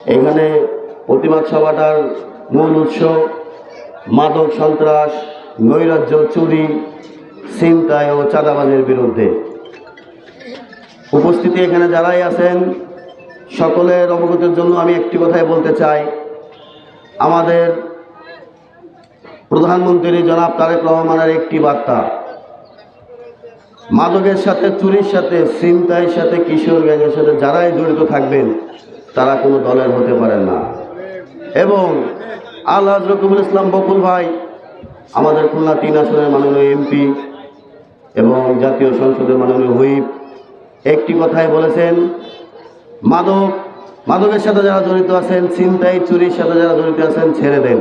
এখানে প্রতিবাদ সভাটার মূল উৎস মাদক সন্ত্রাস, নৈরাজ্য, চুরি, ছিনতাই ও চাঁদাবাজির বিরুদ্ধে। উপস্থিতি এখানে যারাই আছেন সকলের অবগতির জন্য আমি একটি কথাই বলতে চাই, আমাদের প্রধানমন্ত্রী জনাব তারেক রহমানের একটি বার্তা, মাদকের সাথে, চুরির সাথে, ছিনতাইয়ের সাথে, কিশোর গ্যাংয়ের সাথে যারাই জড়িত থাকবেন তারা কোনো দলের হতে পারেন না। এবং আলহাজ রকিবুল ইসলাম বকুল ভাই আমাদের খুলনা ৩ আসনের মাননীয় এমপি এবং জাতীয় সংসদের মাননীয় হুইপ একটি কথাই বলেছেন, মাদকের সাথে যারা জড়িত আছেন, ছিনতাই চুরির সাথে যারা জড়িত আছেন ছেড়ে দেন,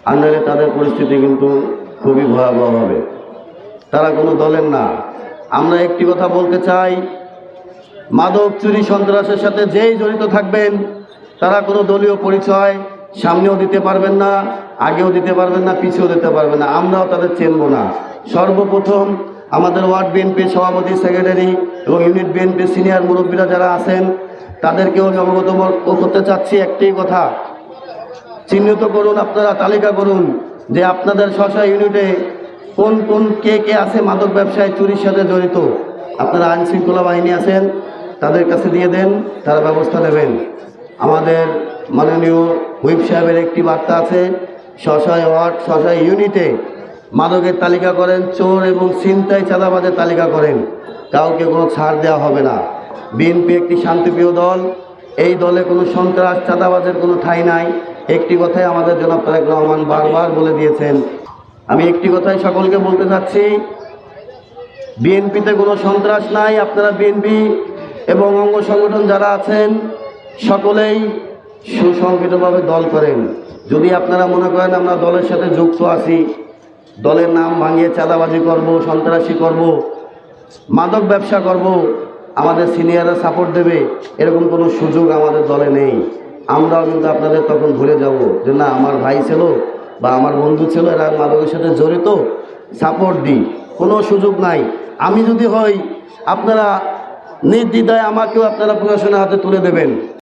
আর নাহলে তাদের পরিস্থিতি কিন্তু খুবই ভয়াবহ হবে। তারা কোনো দলের না। আমরা একটি কথা বলতে চাই, মাদক, চুরি, সন্ত্রাসের সাথে যেই জড়িত থাকবেন তারা কোনো দলীয় পরিচয় সামনেও দিতে পারবেন না, আগেও দিতে পারবেন না, পিছেও দিতে পারবেন না, আমরাও তাদের চিনব না। সর্বপ্রথম আমাদের ওয়ার্ড বিএনপির সভাপতি, সেক্রেটারি এবং ইউনিট বিএনপির সিনিয়র মুরব্বীরা যারা আছেন তাদেরকেও আমি অবগত করতে চাচ্ছি একটাই কথা, চিহ্নিত করুন, আপনারা তালিকা করুন যে আপনাদের স্ব ইউনিটে কোন কে আছে মাদক ব্যবসায়, চুরির সাথে জড়িত। আপনারা আইন শৃঙ্খলা বাহিনী আছেন, তাদের কাছে দিয়ে দেন, তারা ব্যবস্থা নেবেন। আমাদের মাননীয় হুইপ সাহেবের একটি বার্তা আছে, স্ব ওয়ার্ড, স্ব ইউনিটে মাদকের তালিকা করেন, চোর এবং ছিনতাই চাঁদাবাজের তালিকা করেন, কাউকে কোনো ছাড় দেওয়া হবে না। বিএনপি একটি শান্তিপ্রিয় দল, এই দলে কোনো সন্ত্রাস, চাঁদাবাজের কোনো ঠাঁই নাই। একটি কথাই আমাদের জনাব তারেক রহমান বারবার বলে দিয়েছেন, আমি একটি কথাই সকলকে বলতে চাচ্ছি, বিএনপিতে কোনো সন্ত্রাস নাই। আপনারা বিএনপি এবং অঙ্গ সংগঠন যারা আছেন সকলেই সুসংগঠিতভাবে দল করেন। যদি আপনারা মনে করেন আমরা দলের সাথে যুক্ত আছি, দলের নাম ভাঙিয়ে চাঁদাবাজি করব, সন্ত্রাসী করব, মাদক ব্যবসা করব, আমাদের সিনিয়ররা সাপোর্ট দেবে, এরকম কোনো সুযোগ আমাদের দলে নেই। আমরাও কিন্তু আপনাদের তখন ভুলে যাব যে না, আমার ভাই ছিল বা আমার বন্ধু ছিল, এরা মাদকের সাথে জড়িত, সাপোর্ট দিই, কোনো সুযোগ নাই। আমি যদি হই আপনারা নির্দ্বিধায় আমাকেও আপনারা প্রশাসনের হাতে তুলে দেবেন।